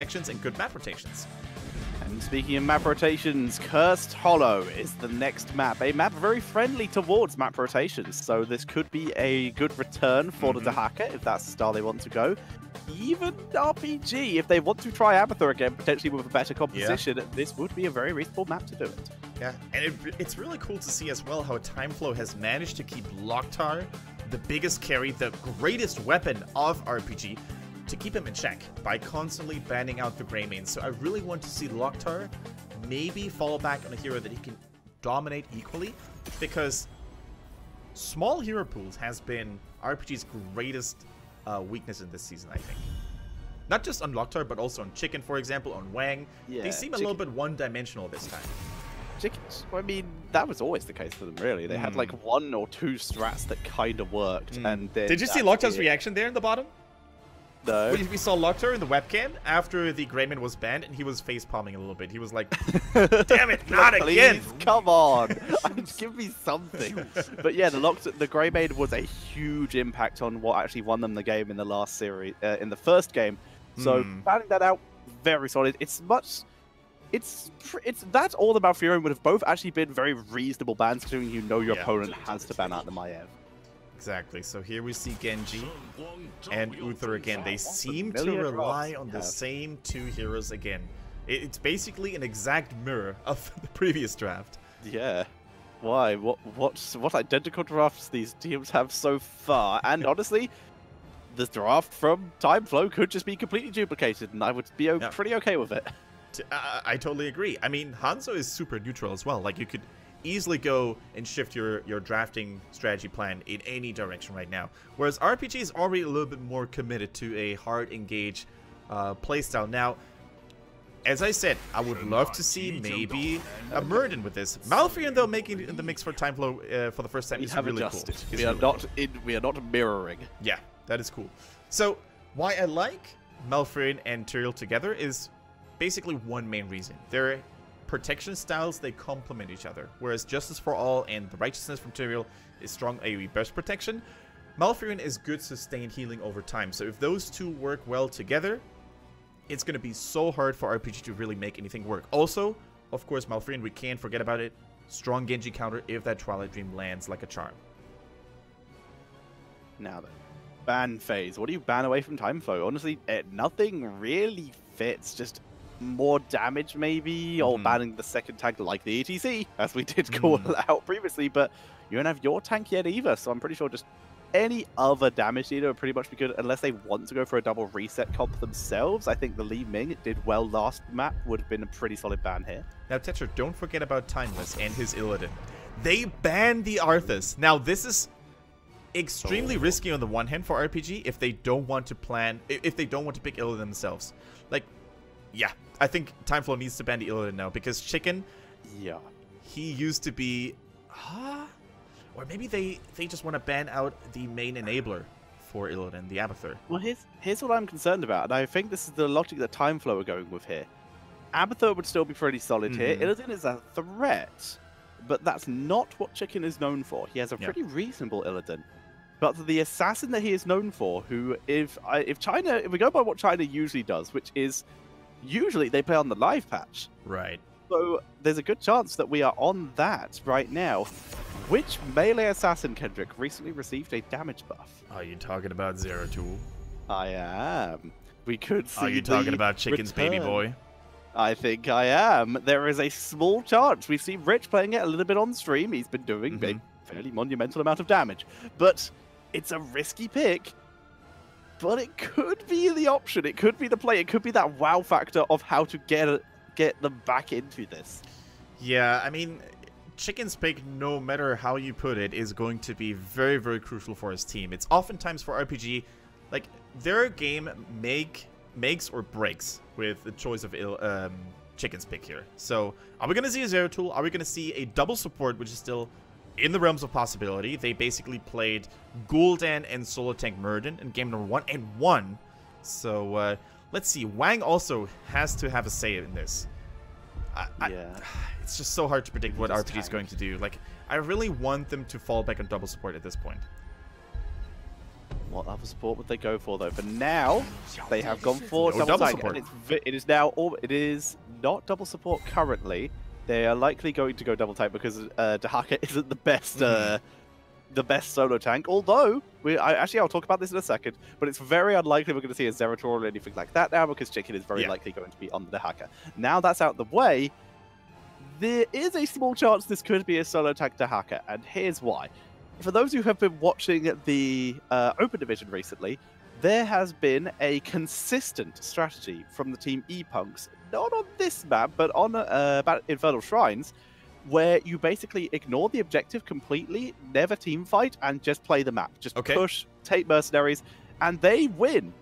actions and good map rotations. And speaking of map rotations, Cursed Hollow is the next map. A map very friendly towards map rotations. So this could be a good return for the Dahaka if that's the style they want to go. Even RPG, if they want to try Abathur again, potentially with a better composition, this would be a very reasonable map to do it. Yeah, and it's really cool to see as well how TimeFlow has managed to keep Loktar, the biggest carry, the greatest weapon of RPG, to keep him in check by constantly banning out the Grey main. So I really want to see Loktar maybe fall back on a hero that he can dominate equally, because small hero pools has been RPG's greatest weakness in this season, I think. Not just on Loktar, but also on Chicken, for example, on Wang. Yeah, they seem a little bit one-dimensional this time. Chickens, I mean, that was always the case for them, really. They had like 1 or 2 strats that kind of worked. And then did you see Loktar's reaction there in the bottom? No. We saw Loktar in the webcam after the Greyman was banned, and he was face palming a little bit. He was like, "Damn it, not again! Come on, give me something." But yeah, the Greymaid was a huge impact on what actually won them the game in the last series, in the first game. So banning that out, very solid. It's that or the Malfurion would have both actually been very reasonable bans, considering you know your opponent has to ban out the Maiev. Exactly. So here we see Genji and Uther again. They seem to rely on the same 2 heroes again. It's basically an exact mirror of the previous draft. Yeah. Why? What identical drafts these teams have so far? And honestly, the draft from TimeFlow could just be completely duplicated, and I would be pretty okay with it. I totally agree. I mean, Hanzo is super neutral as well. Like, you could easily go and shift your drafting strategy plan in any direction right now. Whereas RPG is already a little bit more committed to a hard engage playstyle. Now, as I said, I would love to see maybe a Muradin with this. Malfurion, though, making the mix for TimeFlow for the first time is really cool. We are not mirroring. Yeah, that is cool. So why I like Malfurion and Tyrael together is basically one main reason. They're protection styles, they complement each other. Whereas Justice for All and the Righteousness from Tyrael is strong AoE burst protection, Malfurion is good sustained healing over time. So if those two work well together, it's going to be so hard for RPG to really make anything work. Also, of course, Malfurion, we can't forget about it. Strong Genji counter if that Twilight Dream lands like a charm. Now then, ban phase. What do you ban away from TimeFlow? Honestly, nothing really fits. Just more damage maybe, or banning the second tank like the ETC, as we did call out previously, but you don't have your tank yet either, so I'm pretty sure just any other damage dealer would pretty much be good, unless they want to go for a double reset comp themselves. I think the Li Ming did well last map, would have been a pretty solid ban here. Now, Tetra, don't forget about Timeless and his Illidan. They banned the Arthas. Now, this is extremely risky on the one hand for RPG if they don't want to if they don't want to pick Illidan themselves. Like, yeah, I think TimeFlow needs to ban the Illidan now, because Chicken, he used to be, or maybe they just want to ban out the main enabler for Illidan, the Abathur. Well, here's what I'm concerned about, and I think this is the logic that TimeFlow are going with here. Abathur would still be pretty solid here. Illidan is a threat, but that's not what Chicken is known for. He has a pretty reasonable Illidan. But the assassin that he is known for, who, if we go by what China usually does, which is usually they play on the live patch. Right. So there's a good chance that we are on that right now. Which melee assassin, Kendrick, recently received a damage buff? Are you talking about Zeratul? I am. We could see. Are you talking about Chicken's baby boy? I think I am. There is a small chance. We've seen Rich playing it a little bit on stream. He's been doing a fairly monumental amount of damage. But it's a risky pick. But it could be the option. It could be the play. It could be that wow factor of how to get them back into this. Yeah, I mean, Chicken's pick, no matter how you put it, is going to be very, very crucial for his team. It's oftentimes for RPG, like, their game makes or breaks with the choice of Chicken's pick here. So, are we going to see a Zeratul? Are we going to see a double support, which is still in the realms of possibility? They basically played Gul'dan and Solo Tank Muradin in game number 1 and won. So, let's see. Wang also has to have a say in this. It's just so hard to predict what RPG is going to do. Like, I really want them to fall back on double support at this point. What other support would they go for though? For now, they have gone for No double tank, support. and it is now it is not double support currently. They are likely going to go double tank because Dahaka isn't the best solo tank. Although actually I'll talk about this in a second, but it's very unlikely we're going to see a Zerator or anything like that now because Chicken is very likely going to be on the Dahaka. Now that's out of the way, there is a small chance this could be a solo tank Dahaka, and here's why. For those who have been watching the Open Division recently, there has been a consistent strategy from the team E-Punks, not on this map, but on Infernal Shrines, where you basically ignore the objective completely, never team fight, and just play the map. Just push, take mercenaries, and they win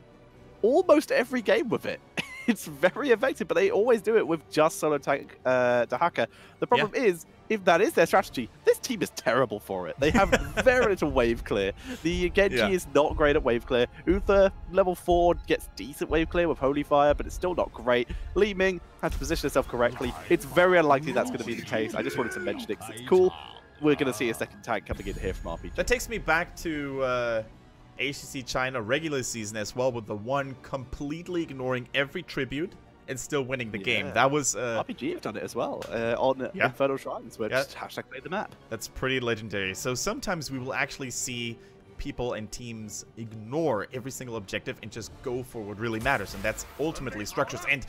almost every game with it. It's very effective, but they always do it with just solo tank Dahaka. The problem is, if that is their strategy, this team is terrible for it. They have very little wave clear. The Genji is not great at wave clear. Uther, level 4, gets decent wave clear with Holy Fire, but it's still not great. Li Ming has to position herself correctly. It's very unlikely that's going to be the case. I just wanted to mention it because it's cool. We're going to see a second tank coming in here from RPG. That takes me back to HGC China regular season as well, with the one completely ignoring every tribute and still winning the game. That was RPG have done it as well on Infernal Shrines, where just hashtag play the map. That's pretty legendary. So sometimes we will actually see people and teams ignore every single objective and just go for what really matters, and that's ultimately structures. And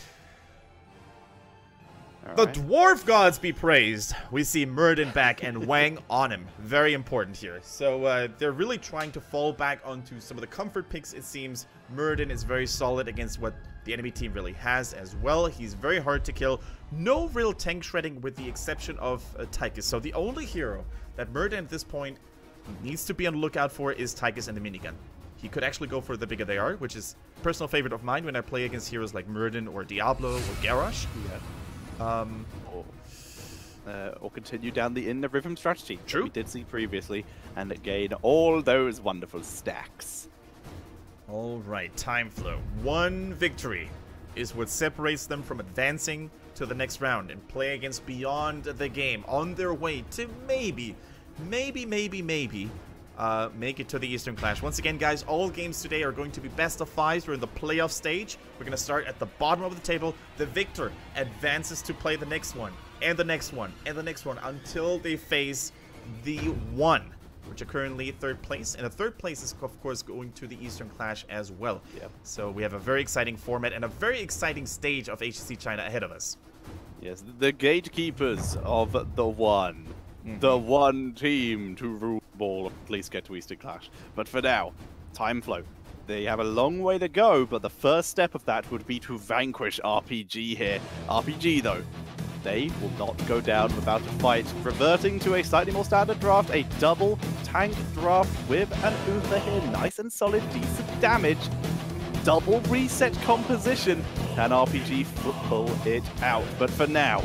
the Dwarf Gods be praised. We see Murden back and Wang on him. Very important here. So they're really trying to fall back onto some of the comfort picks, it seems. Murden is very solid against what the enemy team really has as well. He's very hard to kill. No real tank shredding with the exception of Tychus. So the only hero that Murden at this point needs to be on the lookout for is Tychus and the minigun. He could actually go for the bigger they are, which is a personal favorite of mine when I play against heroes like Murden or Diablo or Garrosh. Or continue down the in the rhythm strategy. True. We did see previously, and gain all those wonderful stacks. All right, TimeFlow. One victory is what separates them from advancing to the next round and play against Beyond the Game on their way to maybe make it to the Eastern Clash. Once again, guys, all games today are going to be best of 5s. We're in the playoff stage. We're going to start at the bottom of the table. The victor advances to play the next one, and the next one, and the next one, until they face the one, which are currently 3rd place. And the 3rd place is, of course, going to the Eastern Clash as well. So we have a very exciting format and a very exciting stage of HGC China ahead of us. Yes, the gatekeepers of the one. The one team to rule ball, at least get to Eastern Clash. But for now, TimeFlow. They have a long way to go, but the first step of that would be to vanquish RPG here. RPG, though, they will not go down without a fight, reverting to a slightly more standard draft, a double tank draft with an Uther here. Nice and solid, decent damage. Double reset composition. Can RPG pull it out? But for now,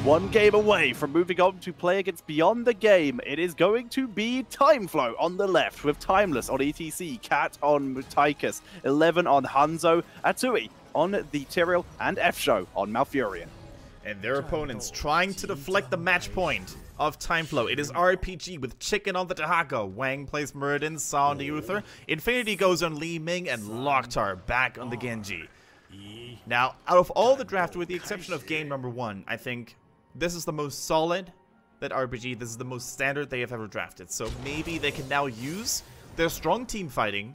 one game away from moving on to play against Beyond the Game. It is going to be TimeFlow on the left with Timeless on ETC, Cat on Tychus, 11 on Hanzo, Atsui on the Tyrael, and F-Show on Malfurion. And their opponents trying to deflect the match point of TimeFlow. It is RPG with Chicken on the Dahaka. Wang plays Murden, Sa on the Uther. Infinity goes on Li Ming, and Lokhtar back on the Genji. Now, out of all the draft, with the exception of game number 1, I think this is the most solid that RPG, this is the most standard they have ever drafted. So maybe they can now use their strong team fighting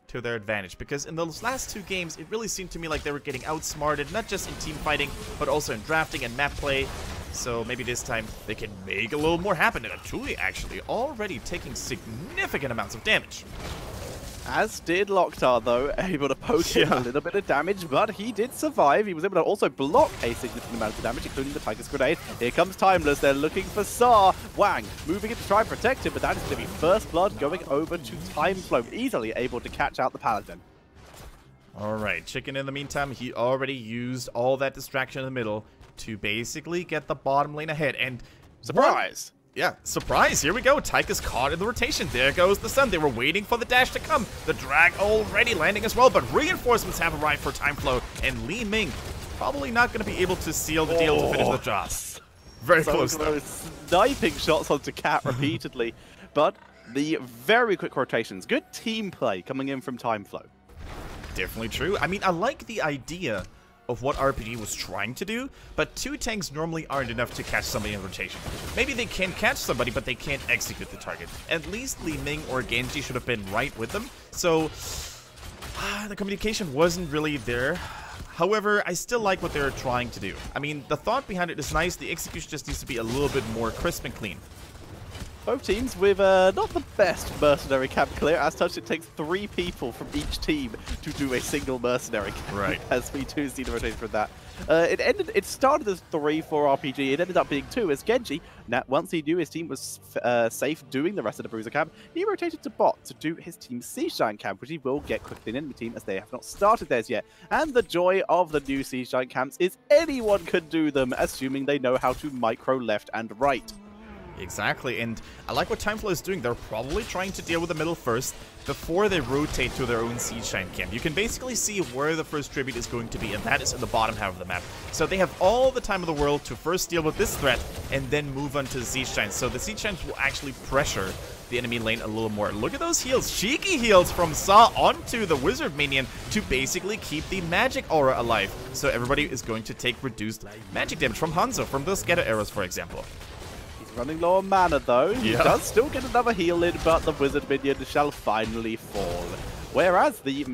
to their advantage. Because in those last 2 games, it really seemed to me like they were getting outsmarted, not just in team fighting, but also in drafting and map play. So maybe this time they can make a little more happen. And Atuli actually already taking significant amounts of damage. As did Lokhtar, though, able to poke him a little bit of damage, but he did survive. He was able to also block a significant amount of damage, including the Tychus Grenade. Here comes Timeless. They're looking for Sa. Wang moving in to try and protect him, but that is going to be first blood going over to TimeFlow, easily able to catch out the Paladin. All right, Chicken in the meantime, he already used all that distraction in the middle to basically get the bottom lane ahead. And surprise! Yeah, surprise, here we go. Tychus caught in the rotation. There goes the sun. They were waiting for the dash to come. The drag already landing as well, but reinforcements have arrived for TimeFlow, and Li Ming probably not going to be able to seal the deal to finish the job. Very close, though. Sniping shots onto Cat repeatedly, but the very quick rotations. Good team play coming in from TimeFlow. Definitely true. I mean, I like the idea of what RPG was trying to do, but 2 tanks normally aren't enough to catch somebody in rotation. Maybe they can catch somebody, but they can't execute the target. At least Li Ming or Genji should have been right with them, so the communication wasn't really there. However, I still like what they're trying to do. I mean, the thought behind it is nice, the execution just needs to be a little bit more crisp and clean. Both teams with not the best mercenary camp clear. As such, it takes 3 people from each team to do a single mercenary camp. Right. As we do see the rotation from that. It started as 3 for RPG. It ended up being 2 as Genji. Now, once he knew his team was safe doing the rest of the Bruiser camp, he rotated to bot to do his team's Siege Giant camp, which he will get quickly in enemy team as they have not started theirs yet. And the joy of the new Siege Giant camps is anyone can do them, assuming they know how to micro left and right. Exactly, and I like what TimeFlow is doing. They're probably trying to deal with the middle first before they rotate to their own Siege Giant camp. You can basically see where the first tribute is going to be, and that is in the bottom half of the map. So they have all the time in the world to first deal with this threat and then move on to the Siege Giants. So the Siege Giants will actually pressure the enemy lane a little more. Look at those heals. Cheeky heals from Sa onto the Wizard minion to basically keep the magic aura alive. So everybody is going to take reduced magic damage from Hanzo, from the scatter arrows, for example. Running low on mana though, yeah. He does still get another heal in, but the Wizard minion shall finally fall. Whereas the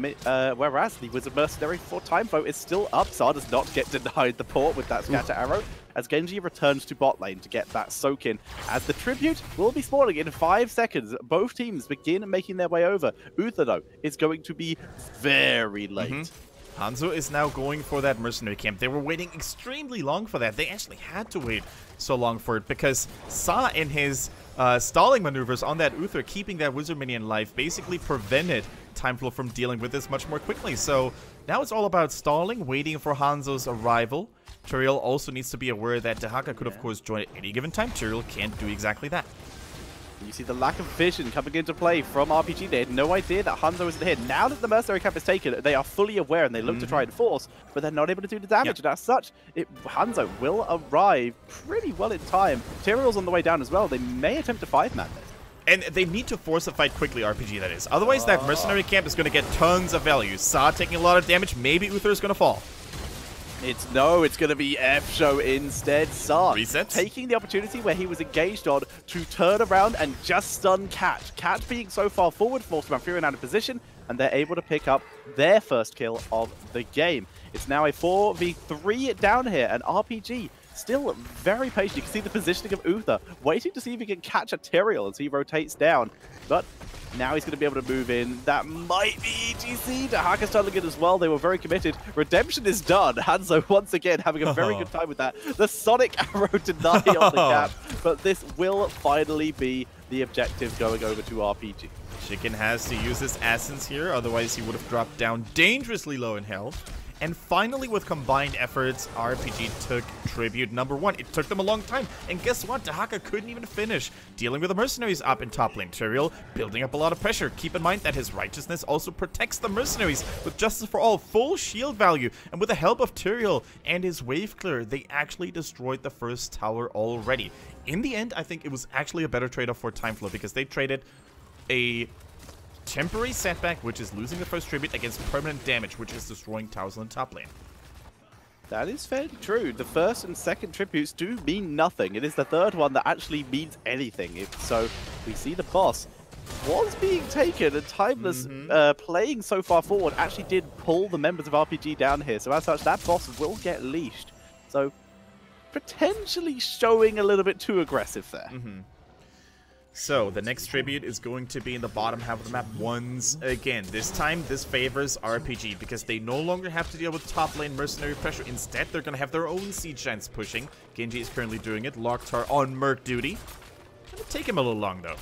Wizard Mercenary for TimeFlow is still up, Sa does not get denied the port with that scatter arrow, as Genji returns to bot lane to get that soak in. As the tribute will be spawning in 5 seconds, both teams begin making their way over. Uther though is going to be very late. Hanzo is now going for that mercenary camp. They were waiting extremely long for that. They actually had to wait so long for it because Sa in his stalling maneuvers on that Uther, keeping that Wizard minion alive, basically prevented TimeFlow from dealing with this much more quickly. So now it's all about stalling, waiting for Hanzo's arrival. Tyrael also needs to be aware that Dehaka could of course join at any given time. Tyrael can't do exactly that. You see the lack of vision coming into play from RPG. They had no idea that Hanzo isn't here. Now that the Mercenary camp is taken, they are fully aware and they look to try and force, but they're not able to do the damage. And as such, Hanzo will arrive pretty well in time. Tyrael's on the way down as well. They may attempt to 5-man this. And they need to force a fight quickly, RPG that is. Otherwise, that Mercenary camp is going to get tons of value. Sa taking a lot of damage. Maybe Uther is going to fall. It's going to be F-Show instead. Sa taking the opportunity where he was engaged on to turn around and just stun Cat. Cat being so far forward, forced Malfurion out of position, and they're able to pick up their first kill of the game. It's now a 4v3 down here, and RPG still very patient. You can see the positioning of Uther, waiting to see if he can catch a Tyrael as he rotates down. But now he's going to be able to move in. That might be HGC. Dehaka's tunneling it as well. They were very committed. Redemption is done. Hanzo once again having a very good time with that. The Sonic Arrow deny on the cap, but this will finally be the objective going over to RPG. Chicken has to use his essence here, otherwise he would have dropped down dangerously low in health. And finally, with combined efforts, RPG took tribute number 1. It took them a long time, and guess what? Dehaka couldn't even finish dealing with the mercenaries up in top lane. Tyrael building up a lot of pressure. Keep in mind that his righteousness also protects the mercenaries with Justice for All, full shield value, and with the help of Tyrael and his wave clear, they actually destroyed the first tower already. In the end, I think it was actually a better trade-off for TimeFlow because they traded a temporary setback, which is losing the first tribute, against permanent damage, which is destroying towers on the top lane. That is fairly true. The first and second tributes do mean nothing. It is the third one that actually means anything. So we see the boss was being taken, and Timeless playing so far forward actually did pull the members of RPG down here. So as such, that boss will get leashed. So potentially showing a little bit too aggressive there. So, the next tribute is going to be in the bottom half of the map once again. This time, this favors RPG because they no longer have to deal with top lane mercenary pressure. Instead, they're going to have their own Siege Giants pushing. Genji is currently doing it. Loktar on Merc duty. Gonna take him a little long, though.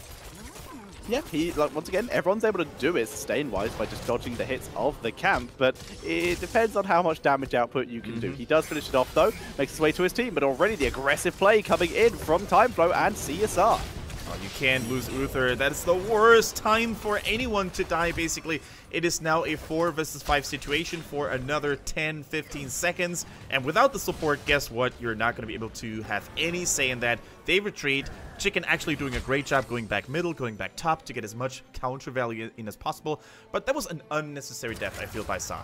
Yeah, once again, everyone's able to do it sustain-wise by just dodging the hits of the camp, but it depends on how much damage output you can do. He does finish it off, though, makes his way to his team, but already the aggressive play coming in from TimeFlow and CSR. Oh, you can't lose Uther. That's the worst time for anyone to die, basically. It is now a 4 versus 5 situation for another 10-15 seconds. And without the support, guess what? You're not going to be able to have any say in that. They retreat. Chicken actually doing a great job going back middle, going back top to get as much counter value in as possible. But that was an unnecessary death, I feel, by Sa.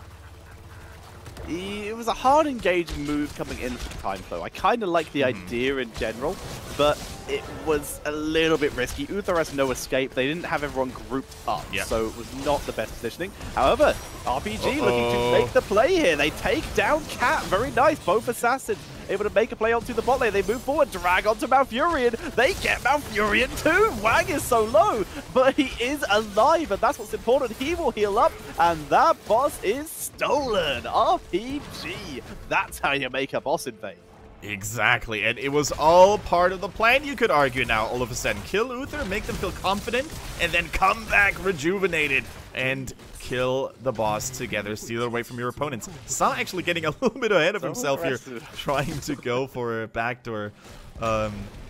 It was a hard engaging move coming in for TimeFlow. I kind of like the idea in general, but it was a little bit risky. Uther has no escape. They didn't have everyone grouped up, so it was not the best positioning. However, RPG looking to make the play here. They take down Cat. Very nice. Both assassins able to make a play onto the bot lane. They move forward, drag onto Malfurion. They get Malfurion too. Wang is so low, but he is alive, and that's what's important. He will heal up, and that boss is stolen. RPG. That's how you make a boss invade. Exactly, and it was all part of the plan, you could argue now. All of a sudden, kill Uther, make them feel confident, and then come back rejuvenated and kill the boss together, steal it away from your opponents. Sa actually getting a little bit ahead of himself here, trying to go for a backdoor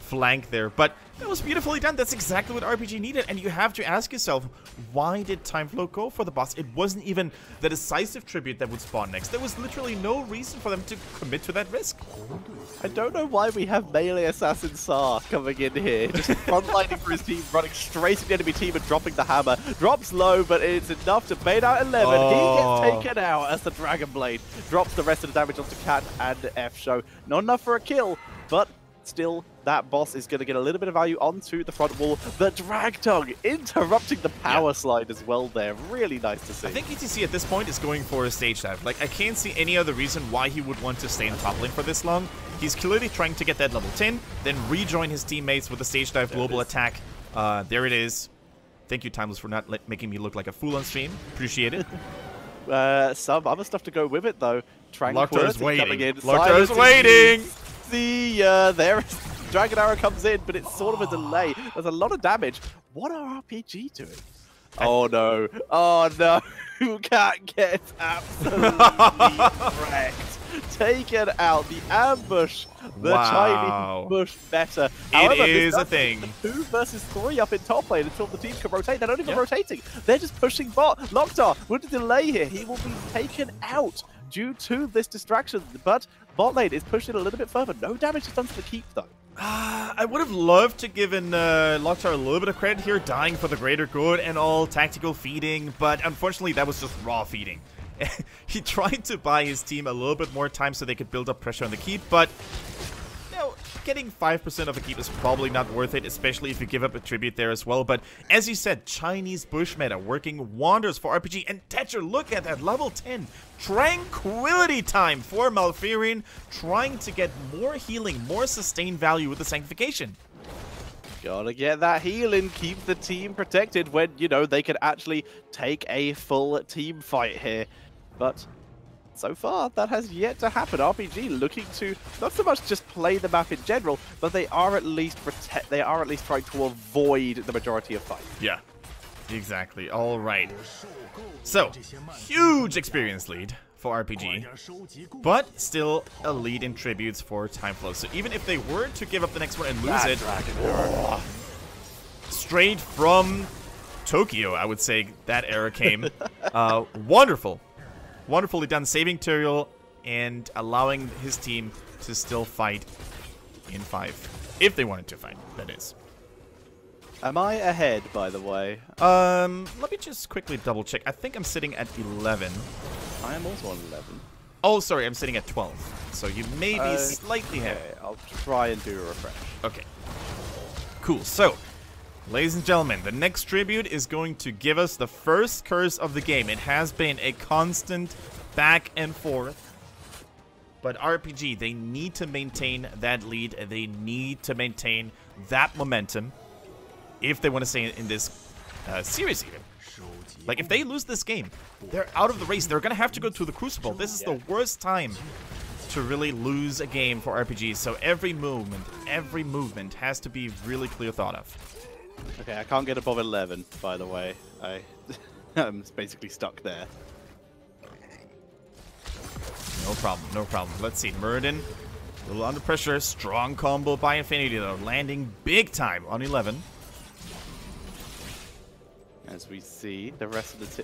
flank there, but that was beautifully done. That's exactly what RPG needed, and you have to ask yourself, why did TimeFlow go for the boss? It wasn't even the decisive tribute that would spawn next. There was literally no reason for them to commit to that risk. I don't know why we have melee assassin Sa coming in here, just frontlining for his team, running straight at the enemy team and dropping the hammer. Drops low, but it's enough to bait out 11. He gets taken out as the Dragon Blade drops the rest of the damage onto Cat and F-Show. Not enough for a kill, but still, that boss is going to get a little bit of value onto the front wall. The Drag Tongue interrupting the power slide as well there. Really nice to see. I think ETC at this point is going for a stage dive. Like, I can't see any other reason why he would want to stay in top lane for this long. He's clearly trying to get that level 10, then rejoin his teammates with a stage dive global attack. There it is. Thank you, Timeless, for not making me look like a fool on stream. Appreciate it. Some other stuff to go with it, though. Locktar's waiting. Locktar's waiting. There Dragon Arrow comes in, but it's sort of a delay. There's a lot of damage. What are RPG doing? Oh no. Oh no. Cat gets absolutely wrecked. Taken out. The ambush. The Chinese bush better. However, it is a thing. 2 versus 3 up in top lane until the team can rotate. They're not even rotating. They're just pushing bot. Locktar with a delay here. He will be taken out due to this distraction, but bot lane is pushing a little bit further. No damage is done to the keep, though. I would have loved to give Locktar a little bit of credit here, dying for the greater good and all, tactical feeding, but unfortunately that was just raw feeding. He tried to buy his team a little bit more time so they could build up pressure on the keep, but you know, getting 5% of a keep is probably not worth it, especially if you give up a tribute there as well. But as you said, Chinese bush meta working wonders for RPG. And Thatcher, look at that, level 10. Tranquility time for Malfurion, trying to get more healing, more sustained value with the Sanctification. Gotta get that healing, keep the team protected when, you know, they could actually take a full team fight here. But so far, that has yet to happen. RPG looking to not so much just play the map in general, but they are at least trying to avoid the majority of fights. Yeah, exactly. All right. So, huge experience lead for RPG, but still a lead in tributes for TimeFlow. So even if they were to give up the next one and lose it, straight from Tokyo, I would say that era came. Wonderful. Wonderfully done, saving Tyrael and allowing his team to still fight in 5. If they wanted to fight, that is. Am I ahead, by the way? Let me just quickly double check. I think I'm sitting at 11. I am also on 11. Oh, sorry, I'm sitting at 12. So you may be slightly ahead. I'll try and do a refresh. Okay. Cool. So, ladies and gentlemen, the next tribute is going to give us the first curse of the game. It has been a constant back and forth. But RPG, they need to maintain that lead. They need to maintain that momentum if they want to stay in this series even. Like, if they lose this game, they're out of the race. They're going to have to go to the Crucible. This is the worst time to really lose a game for RPGs. So every movement has to be really clear thought of. Okay, I can't get above 11, by the way. I'm basically stuck there. No problem, no problem. Let's see, Muradin, a little under pressure. Strong combo by Infinity, though. Landing big time on 11. As we see the rest of the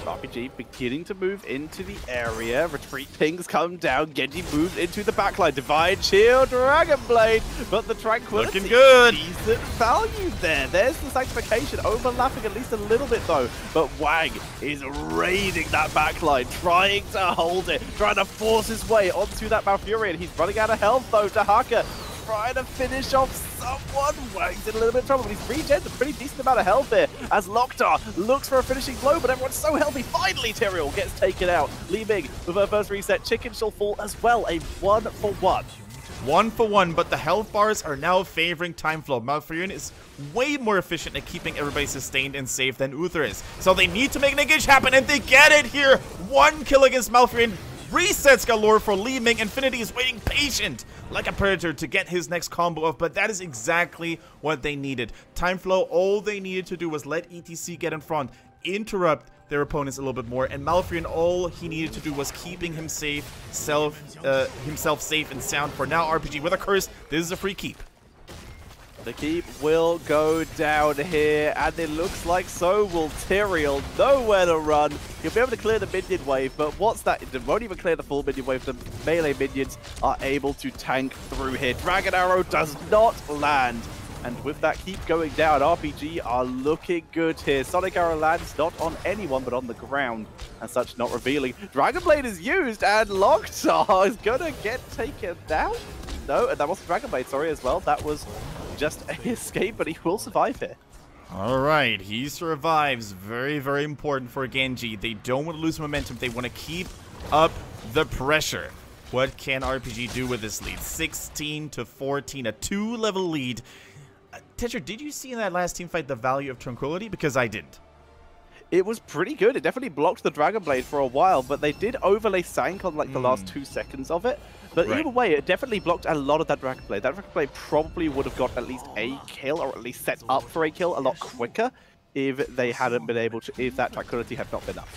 RPG beginning to move into the area. Retreat pings come down. Genji moves into the backline. Divine Shield, Dragon Blade, but the Tranquility. Looking good. Decent value there. There's the Sanctification, overlapping at least a little bit though. But Wang is raiding that backline, trying to hold it, trying to force his way onto that Malfurion. He's running out of health though. Dahaka trying to finish off someone. Wang's in a little bit of trouble, but he's regened a pretty decent amount of health here as Locktar looks for a finishing blow, but everyone's so healthy. Finally, Tyrael gets taken out. Li Ming with her first reset. Chicken shall fall as well. A 1-for-1. 1-for-1, but the health bars are now favoring TimeFlow. Malfurion is way more efficient at keeping everybody sustained and safe than Uther is. So they need to make an engage happen, and they get it here. 1 kill against Malfurion. Resets galore for Li Ming. Infinity is waiting patient like a predator to get his next combo off, but that is exactly what they needed. TimeFlow, all they needed to do was let ETC get in front, interrupt their opponents a little bit more, and Malfurion, all he needed to do was keeping him safe, himself safe and sound. For now, RPG with a curse, this is a free keep. The keep will go down here, and it looks like so will Tyrael. Nowhere to run. He'll be able to clear the minion wave, but what's that? It won't even clear the full minion wave. The melee minions are able to tank through here. Dragon Arrow does not land. And with that keep going down, RPG are looking good here. Sonic Arrow lands not on anyone, but on the ground. As such, not revealing. Dragon Blade is used, and Locktar is going to get taken down. No, and that wasn't Dragon Blade, sorry, as well. That was just an escape, but he will survive here. Alright, he survives. Very, very important for Genji. They don't want to lose momentum. They want to keep up the pressure. What can RPG do with this lead? 16-14, a 2-level lead. Tetra, did you see in that last team fight the value of Tranquility? Because I didn't. It was pretty good. It definitely blocked the Dragon Blade for a while, but they did overlay Sank on like the last 2 seconds of it. But either way, it definitely blocked a lot of that Dragon Blade. That Dragon Blade probably would have got at least a kill, or at least set up for a kill a lot quicker if they hadn't been able to, if that Tranquility had not been up.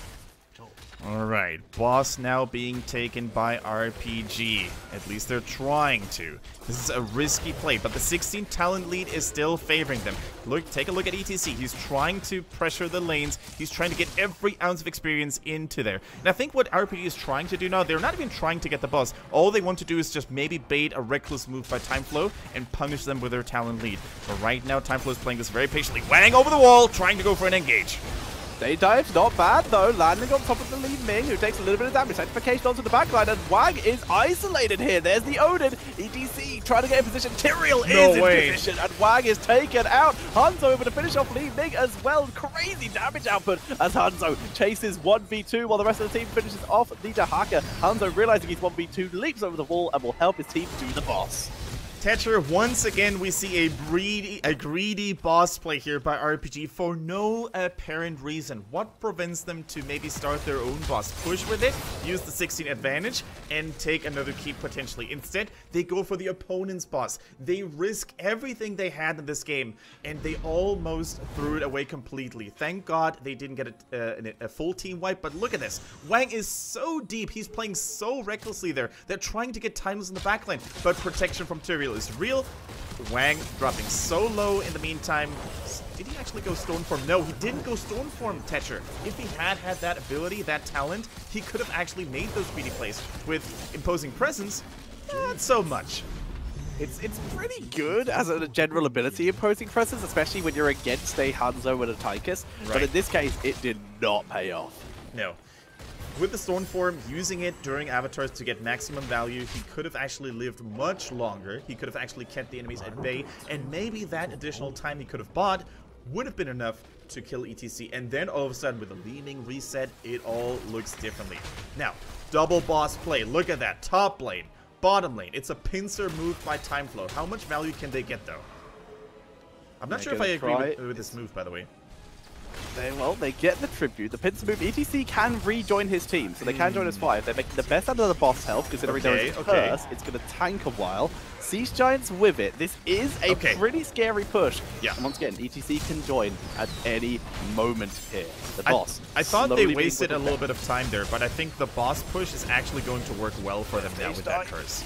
Alright, boss now being taken by RPG. At least they're trying to. This is a risky play, but the 16 talent lead is still favoring them. Look, take a look at ETC. He's trying to pressure the lanes. He's trying to get every ounce of experience into there. And I think what RPG is trying to do now, they're not even trying to get the boss. All they want to do is just maybe bait a reckless move by TimeFlow and punish them with their talent lead. But right now, TimeFlow is playing this very patiently. Wang over the wall, trying to go for an engage. They dive, not bad though, landing on top of the Li Ming, who takes a little bit of damage. Sanctification onto the backline, and Wang is isolated here. There's the Odin. ETC trying to get in position. Tyrael is in position, and Wang is taken out. Hanzo over to finish off Li Ming as well. Crazy damage output as Hanzo chases 1v2 while the rest of the team finishes off the Dahaka. Hanzo, realizing he's 1v2, leaps over the wall and will help his team do the boss. Tetra, once again, we see a greedy boss play here by RPG for no apparent reason. What prevents them to maybe start their own boss? Push with it, use the 16 advantage, and take another keep potentially. Instead, they go for the opponent's boss. They risk everything they had in this game, and they almost threw it away completely. Thank God they didn't get a full team wipe, but look at this. Wang is so deep. He's playing so recklessly there. They're trying to get timeless in the backline, but protection from Tyrael is real. Wang dropping so low in the meantime. Did he actually go Stoneform? No, he didn't go Stoneform, Tetra. If he had that ability, that talent, he could have actually made those greedy plays. With Imposing Presence, not so much. It's pretty good as a general ability, Imposing Presence, especially when you're against a Hanzo and a Tychus. Right. But in this case, it did not pay off. No. With the Stoneform, using it during avatars to get maximum value, he could have actually lived much longer. He could have actually kept the enemies at bay, and maybe that additional time he could have bought would have been enough to kill ETC. And then all of a sudden, with a Li Ming reset, it all looks differently. Now, double boss play. Look at that. Top lane, bottom lane. It's a pincer move by TimeFlow. How much value can they get, though? I'm not sure if I agree with this move, by the way. They get the tribute. The pincer move, ETC can rejoin his team, so they can join as 5. They're making the best out of the boss health, considering there is a curse. It's going to tank a while. Siege Giants with it. This is a pretty scary push. Yeah. And once again, ETC can join at any moment here. The boss. I thought they wasted a little bit of time there, but I think the boss push is actually going to work well for them now with that curse.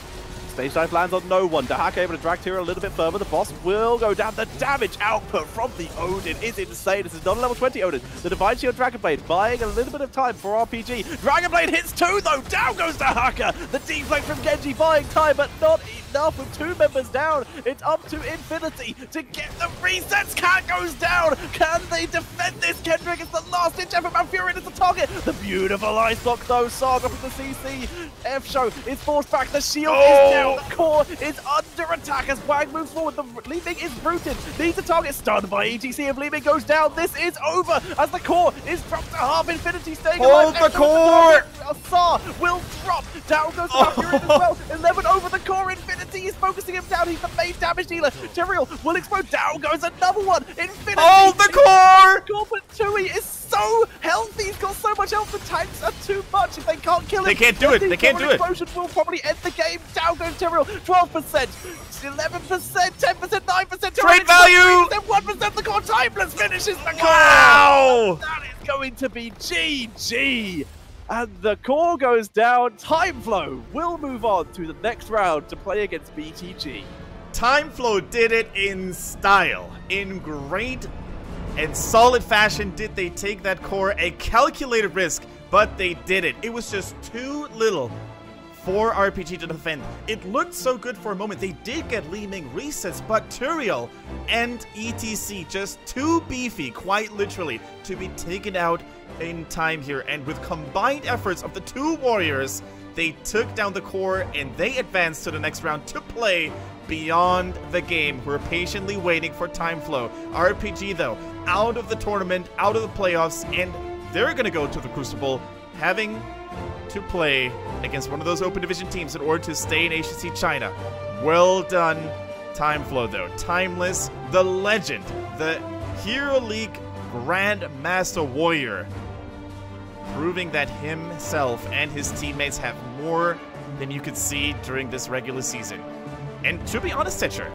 Stage dive lands on no one. Dahaka able to drag Tyrael a little bit further. The boss will go down. The damage output from the Odin is insane. This is not a level 20 Odin. The Divine Shield Dragon Blade buying a little bit of time for RPG. Dragon Blade hits 2 though. Down goes Dahaka. The deflect from Genji buying time, but not enough with 2 members down. It's up to Infinity to get the resets. Cat goes down. Can they defend this? Kendrick is the last ditch effort. Malfurion is the target. The beautiful ice block though. Saga from the CC. F show is forced back. The shield is down. The core is under attack as Wang moves forward. The Li Ming is rooted. Needs a target. Stunned by ETC. If Li Ming goes down, this is over as the core is dropped to half. Infinity staying alive. Hold the core! Asar will drop. Down goes Malfurion as well. 11 over the core. Infinity is focusing him down. He's the main damage dealer. Tyrael will explode. Down goes another one. Infinity. Hold the core! But Tui is so healthy. He's got so much health. The tanks are too much. If they can't kill him, they can't do it. They can't do it. Explosion will probably end the game. Down goes Tyrael. 12%, 11%, 10%, 9%. Trade value. 1%. The core timeless finishes the core. Wow. That is going to be GG. And the core goes down. TimeFlow will move on to the next round to play against BTG. TimeFlow did it in style. In great and solid fashion did they take that core, a calculated risk, but they did it. It was just too little for RPG to defend. It looked so good for a moment. They did get Li Ming resets, but Tyrael and ETC just too beefy, quite literally, to be taken out in time here. And with combined efforts of the 2 warriors, they took down the core and they advanced to the next round to play beyond the game. We're patiently waiting for TimeFlow. RPG though, out of the tournament, out of the playoffs, and they're gonna go to the Crucible having to play against one of those open division teams in order to stay in HGC China. Well done, TimeFlow though. Timeless, the legend, the Hero League Grandmaster Warrior, proving that himself and his teammates have more than you could see during this regular season. And to be honest, Tetra,